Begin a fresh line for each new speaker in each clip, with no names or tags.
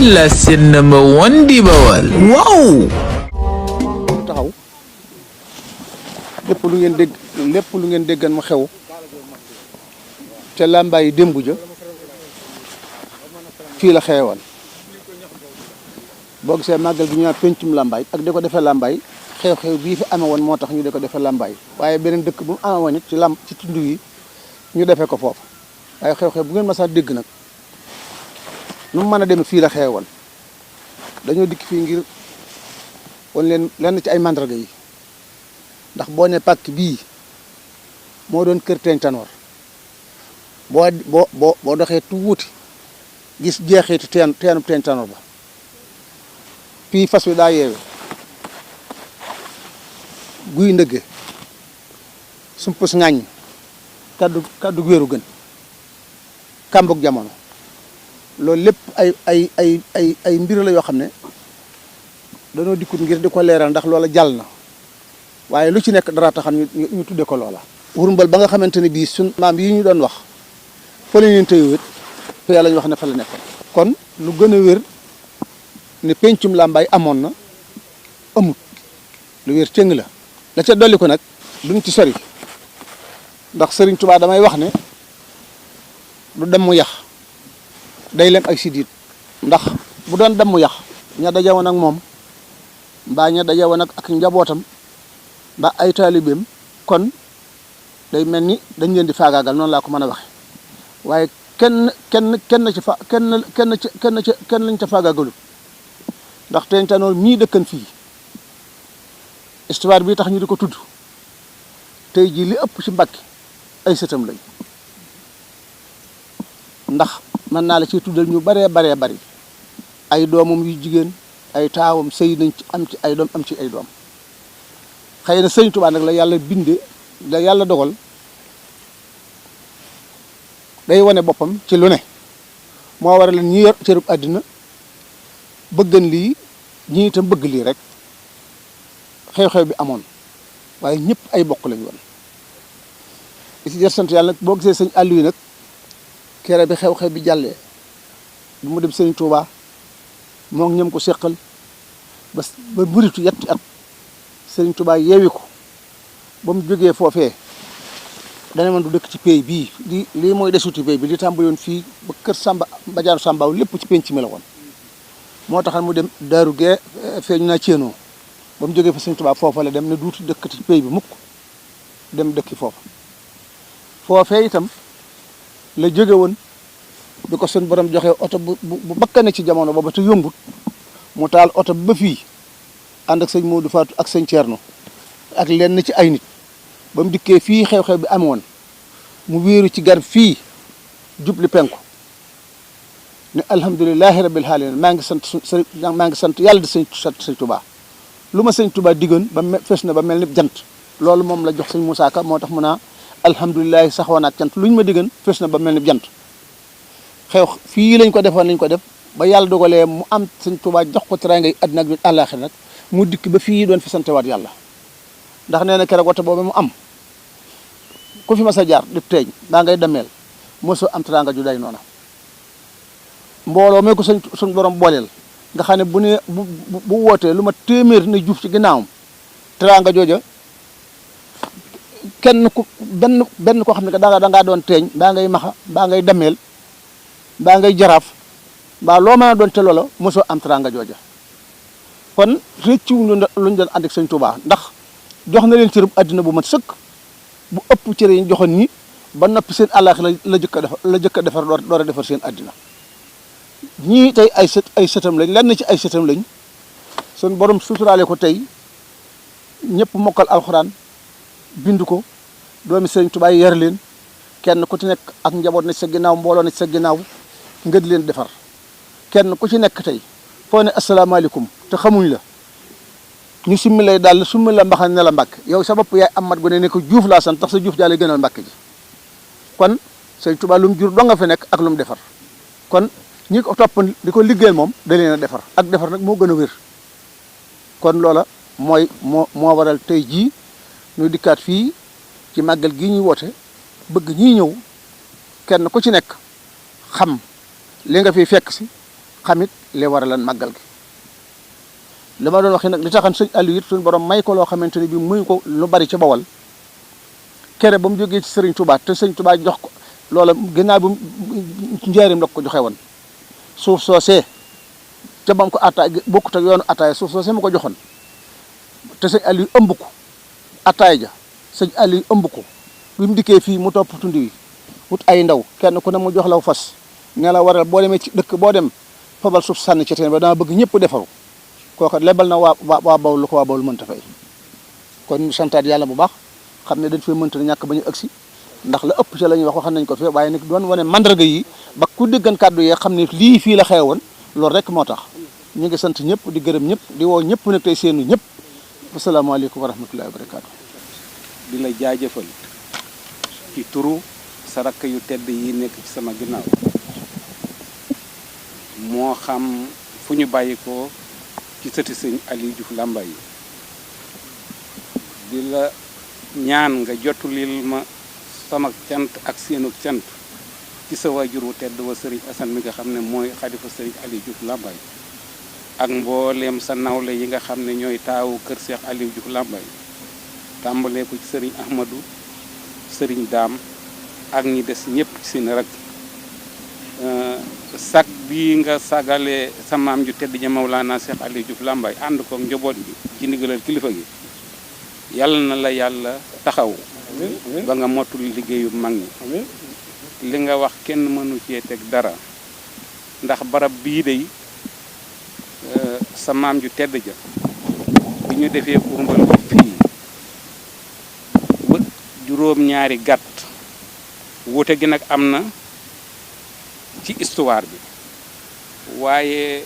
la seen number one di Bawal. waaw.
taxaw lépp lu ngeen déggan mu xew te làmbaay démb ja fii la xewoon boo gisee màggal gi ñu naan pencum làmbaay ak di ko defee làmbaay xew-xew bii fi amee woon moo tax ñu di ko defee làmbaay waaye beneen dëkk bu mu amee woon it ci tund yi ñu defee ko foofu waaye xew-xew bu ngeen ma sax dégg nag nu mu mën a demee fii la xewoon dañoo dikk fii ngir wan leen lenn ci ay mandarga yi ndax boo ne pàkk bii moo doon kër Teeñ Tanoor boo doxee tuuti gis jeexitu teenu Teeñ Tanoor ba fii fas wi daa yeewe guy ndëgge sumpus ŋàññ kaddu wéeru gën kàmbug jamono loolu lépp ay mbir la yoo xam ne danoo dikkut ngir di ko leeral ndax loola jàll na waaye lu ci nekk dara taxan ñu tudde ko loola wurmbal ba nga xamante ne bii sun maam yi ñu doon wax fa la leen tëyowét fa yàlla ñu wax ne fa la nekkoon kon lu gën a wér ne pencum làmbaay amoon na amut lu wér cëng la ca dolli ko nag duñ ci sori ndax Sëriñ Tuubaa damay wax ne du dem mu yax day lem ay siddiit ndax bu doon dem mu yax ña dajewoon ak moom mbaa ña dajewoon ak njabootam mbaa ay taalibeem kon day mel ni dañ leen di faagaagal noonu laa ko mën a waxe waaye kenn lañ ca faagaagalu ndax Teeñ Tanoor mii dëkkan fii histoire bi tax ñu di ko tudd tey jii li ëpp ci Mbàkke ay sëtam lañ ndax mën naa la ci tuddal ñu baree bari ay doomam yu jigéen ay taawam sëy nañ ci am ci ay doom am ci ay doom xëy na Sëñ Tuubaa nag la yàlla binde la yàlla dogal day wane boppam ci lu ne moo waral ñi yor cërub àddina bëggan lii ñi itam bëgg lii rek xew-xew bi amoon waaye ñëpp ay bokk lañu woon li ci jar sant yàlla nag boo gisee sëñ Aliou nag kere bi xew-xew bi jàllee bu mu dem Sëñ Tuubaa moo ngi ñëm ko seqal ba buritu yetti at Sëñ Tuubaa yeewi ko ba mu jógee foofee dana man du dëkk ci pays bii lii mooy desuti pays bi li tàmbaloon fii ba kër Samba Badiane Sambaaw lépp ci penc mi la woon moo taxal mu dem Daaru Gee feeñu naa Céenoo ba mu jógee fa Sëñ Tuubaa foofa la dem ne duuti dëkk ci pays bi mukk dem dëkki foofa foofee itam la jóge woon bi ko seen borom joxee oto bu bakkane ci jamono booba te yombut mu taal oto ba fii ànd ak sëñ Modou Fatou ak sëñ Thierno ak lenn ci ay nit ba mu dikkee fii xew-xew bi amoon mu wéeru ci garab fii jubli penku ne alhamdulilahi rabbil alamin maa ngi sant yàlla di sëñ Tuubaa lu ma sëñ Tuubaa diggoon fees na ba mel ni jant loolu moom la jox sëñ Moussa Ka moo tax mu naa alhamdulilahi saxoon ak cant lu ñu ma diggoon fees na ba mel ni jant xew fii lañ ko defoon lañ ko def ba yàlla dogalee mu am sëñ Tuubaa jox ko teraanga yi àddina ak àllaaxira nag mu dikk ba fii doon fi santewaat yàlla ndax nee na keroog woto boobu mu am ku fi mas a jaar di teeñ daa ngay demeel mosoo am teraanga ju day noona mbooloo mee ko suñ borom booleel nga xam ne bu wootee lu ma téeméer na juuf ci ginnaawam teraanga jooja kenn ku benn koo xam ne que dangaa doon teeñ baa ngay maxa baa ngay demeel baa ngay jaraaf mbaa loo mën a doon te loola mosoo am teraanga jooja kon réccuwuñu luñ doon ànd ak Sëñ Tuubaa ndax jox na leen cërub àddina bu mat sëkk bu ëpp cër yi ñu joxoon ñi ba noppi seen àllaax la jëkk a defar door a defar seen àddina ñii tey ay sëtam lañ lenn ci ay sëtam lañ seen borom suturaale ko tey ñëpp mokkal alxuraan bind ko doomi Sëñ Tuubaa yar leen kenn ku ci nekk ak njaboot na ci sa ginnaaw mbooloo na ci sa ginnaaw nga di leen defar kenn ku ci nekk tey foo ne asalaamaaleykum te xamuñ la ñu summi lay daal summi la mbaxal ne la Mbàkke yow sa bopp yaay am mat gu ne ko Juuf laa sant tax sa Juuf jaale gënal Mbàkke ji kon Sëñ Tuubaa lu mu jur doo nga fi nekk ak lu mu defar kon ñi ko topp di ko liggéeyal moom da leen a defar ak defar nag moo gën a wér kon loola moo waral tey jii ñu dikkaat fii ci màggal gii ñuy woote bëgg ñii ñëw kenn ku ci nekk xam li nga fiy fekk si xamit li waralan màggal gi li ma doon waxee nag li taxan sëñ Aliou it suñu borom may ko loo xamante ne bi muy ko lu bari ci Bawol kere ba mu jógee ci sëriñ Touba te sëriñ Touba jox ko loola ginnaaw bu njaarim la ko joxe woon suuf soosee ca bam ko attaay bokkut ak yoonu attaay suuf soosee mu ko joxoon te sëñ Aliou ëmb ko attaay ja sëñ Aliou ëmb ko bi mu dikkee fii mu topp tundi wi wut ay ndaw kenn ku ne mu jox law fas ne la waral boo demee ci dëkk boo dem fabal suuf sànni ci teen ba dama bëgg ñëpp defaru kooka lebal na waa Bawol lu ko waa Bawol mënta fay kon ñu santaat yàlla bu baax xam ne dañ fay mënta ñàkk ba ñu agsi ndax la ëpp ci la ñuy wax nañ ko fi waaye nag doon wane mandarga yi ba ku déggan kàddu yee xam ne lii fii la xewoon loolu rek moo tax ñu ngi sant ñëpp di gërëm ñëpp di woo ñëpp nag tey seenu ñëpp asalaamaaleykum wa rahmatullahi wa barakaatu.
di la jaajëfal ci turu sa rakk yu tedd yi nekk ci sama ginnaaw moo xam fu ñu bàyyi ko ci sëti sëñ Aliou Diouf Lambaye yi di la ñaan nga jotulil ma sama cant ak seenu cant ci sa waajur wu tedd wa sëriñ Assane mi nga xam ne mooy xalifa sëriñ Aliou Diouf Lambaye ak mbooleem sa nawle yi nga xam ne ñooy taawu kër Cheikh Aliou Diouf Lambaye tàmbalee ko ci sëriñ Ahmadou sëriñ Daam ak ñi des ñëpp ci seen rak sag bii nga sagalee sa maam ju tedd ja Mawlana Cheikh Aliou Diouf Lambaye ànd ko njaboot bi ci ndigalal kilifa gi yàlla na la yàlla taxaw ba nga motul liggéeyu mag ñi li nga wax kenn mënu cee teg dara ndax barab bii day sa maam ju tedd ja bi ñu defee kurmbal bi fii ba juróom-ñaari gàtt wuute gi nag am na ci histoire bi waaye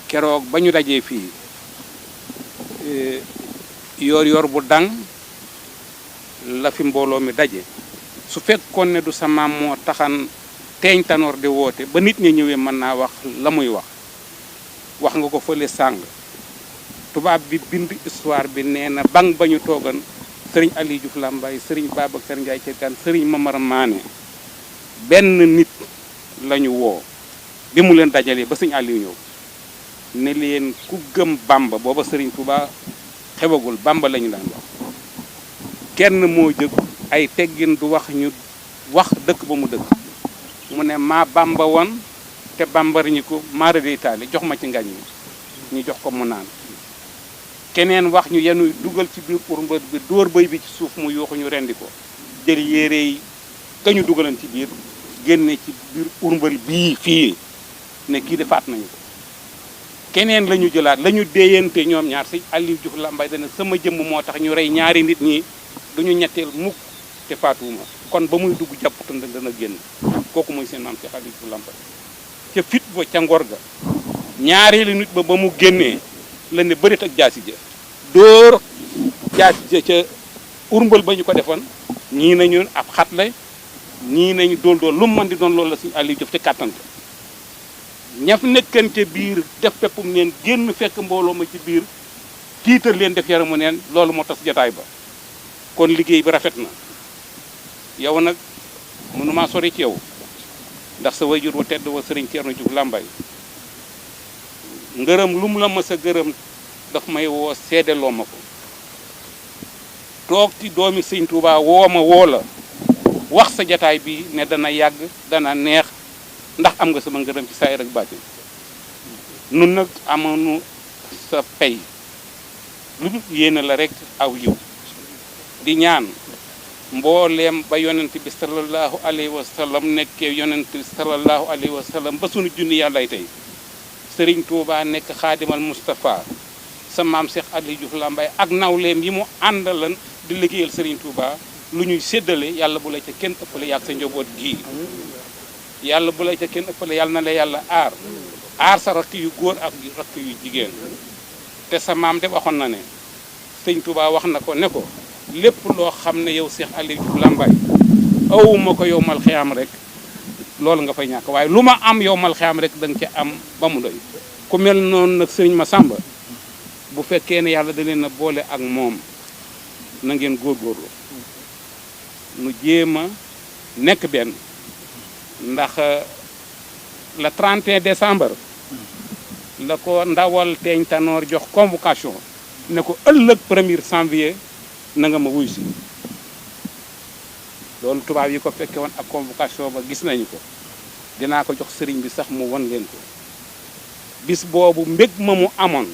keroog ba ñu dajee fii yor bu dang la fi mbooloo mi daje su fekkoon ne du sa maam moo taxan teeñ tanoor di woote ba nit ñi ñëwee mën naa wax la muy wax nga ko fële sàng tubaab bi bind histoire bi nee na bang ba ñu toogan sëriñ Aliou Diouf Lambaye sëriñ Babacar Ndiaye Thiergane sëriñ Mamar Mané benn nit lañu woo bi mu leen dajalee ba sëriñ Aliou ñëw ne leen ku gëm Bamba booba sëriñ Touba xewagul Bamba lañu daan wax kenn moo jëg ay teggin du wax ñu wax dëkk ba mu dëkk mu ne maa Bamba woon te bambari ñi ko maara de Italie jox ma ci ngañ mi ñu jox ko mu naan keneen wax ñu yenu dugal ci biir urmbër bi dóor bëy bi ci suuf mu yuuxu ñu rendi ko jël yére yi ka ñu dugalan ci biir génne ci biir urmbër bii fii ne kii de faat nañu ko keneen la ñu jëlaat la ñu déeyante ñoom ñaar si Aliou Diouf Lambaye dana sama jëmm moo tax ñu rey ñaari nit ñi duñu ñetteel mukk te faatuwuma kon ba muy dugg jàppatan dana génn kooku mooy seen maam Cheikh Aliou Diouf Lambaye ca fit ba ca ngor ga ñaareelu nit ba mu génnee la ne bërit ak jaasi ja dóor jaasi ja ca urmbal ba ñu ko defoon ñii nañu ab xat la ñii nañu dool lu mu mën di doon loolu la suñu Aliou Diouf te kàttante ñaf nekkante biir def peppum neen génn fekk mbooloo ma ci biir tiital leen def yaramu neen loolu moo tas jotaay ba kon liggéey bi rafet na yow nag mënumaa sori ci yow ndax sa wayjur wa tedd wa sëriñ Thierno Diouf Lambaye ngërëm lu mu la mës a gërëm daf may woo seedeloo ma ko toog ci doomi sëñ Touba woo ma woo la wax sa jataay bi ne dana yàgg dana neex ndax am nga sama ngërëm ci saayir ak baatin nun nag amoonu sa pay lu yéene la rek aw yiw di ñaan mbooleem ba yonent bi sallallahu alayhi wa sallam nekkee yonent bi sallallahu alayhi wa sallam ba sunu junni yàllay tey sëriñ Touba nekk xaadimal Moustapha sa maam Cheikh Aliou Diouf Lambaye ak nawleem yi mu àndalan di liggéeyal sëriñ Touba lu ñuy séddale yàlla bu la ca kenn ëppale yàgg sa njaboot gii yàlla bu la ca kenn ëppale yàlla na la yàlla aar sa rakk yu góor ak rakk yu jigéen te sa maam de waxoon na ne sëñ Touba wax na ko ne ko lépp loo xam ne yow Cheikh Aliou Diouf Lambaye awuma ko yow mal xiyaam rek loolu nga fay ñàkk waaye lu ma am yow mal xiyaam rek da nga ca am ba mu doy ku mel noonu nag sëriñ Massamba bu fekkee ne yàlla da leen a boole ak moom na ngeen góorgóorlu nu jéem a nekk benn ndax le 31 décembre la ko ndawal Teeñ Tanoor jox convocation ne ko ëllëg 1er janvier na nga ma wuy si loolu tubaab yi ko fekke woon ak convocation ba gis nañu ko dinaa ko jox sëriñ bi sax mu won leen ko bis boobu mbég ma mu amoon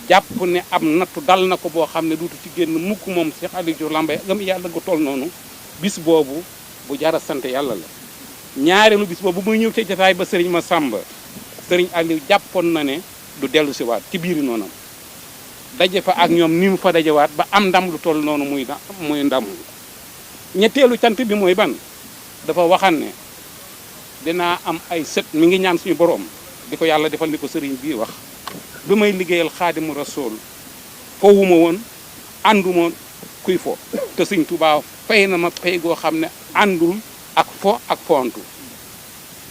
jàpp ne am nattu dal na ko boo xam ne duutu ci génn mukk moom Cheikh Aliou Diouf Lambaye gëm yàlla gu toll noonu bis boobu bu jara sant yàlla la ñaareelu bis boobu muy ñëw ca jataay ba sëriñ ma sàmba sëriñ Aliou jàppoon na ne du dellu si waat ci biiri noonam daje fa ak ñoom ni mu fa dajewaat ba am ndam lu toll noonu muy ndam ñetteelu cant bi mooy ban dafa waxan ne dinaa am ay sët mi ngi ñaan suñu boroom di ko yàlla defal ni ko sëriñ bii wax bi may liggéeyal xaadimu rasool fowuma woon ànduma kuy fo te sëñ Tuubaa fay na ma fay goo xam ne àndul ak fo ak fontu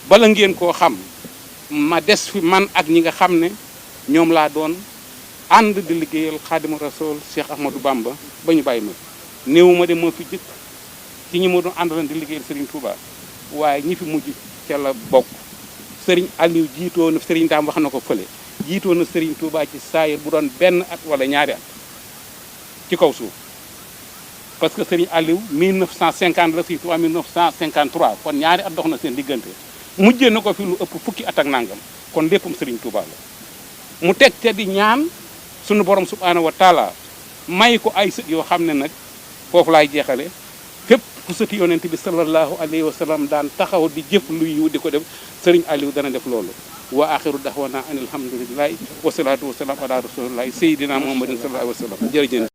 bala ngeen koo xam ma des fi man ak ñi nga xam ne ñoom laa doon ànd di liggéeyal xaadimu rasool Cheikh Ahmadou Bamba ba ñu bàyyi ma néewuma de moo fi jëkk ci ñi ma doon àndalan di liggéeyal sëriñ Tuubaa waaye ñi fi mujj ca la bokk sëriñ Aliou jiitoo na sëriñ Daam wax na ko fële jiitoo na sëriñ Tuubaa ci saayir bu doon benn at wala ñaari at ci kaw suuf parce que sëriñ Aliou 1950 la sëriñ Tuubaa 1953 kon ñaari at dox na seen diggante mujjee na ko fi lu ëpp fukki at ak nangam kon léppam sëriñ Tuubaa la mu teg te di ñaan sunu borom subhaanahu wa taala may ko ay sët yoo xam ne nag foofu laay jeexale fépp ku sëti yonent bi sallallahu alayhi wa sallam daan taxaw di jëf lu yiw di ko def sëriñ Aliou dana def loolu wa axiru daxwana an alhamdulillahi wasalaatu wasalaam ala rasulillahi sayyidina muhammadin sallallahu alayhi wa sallam jërëjëf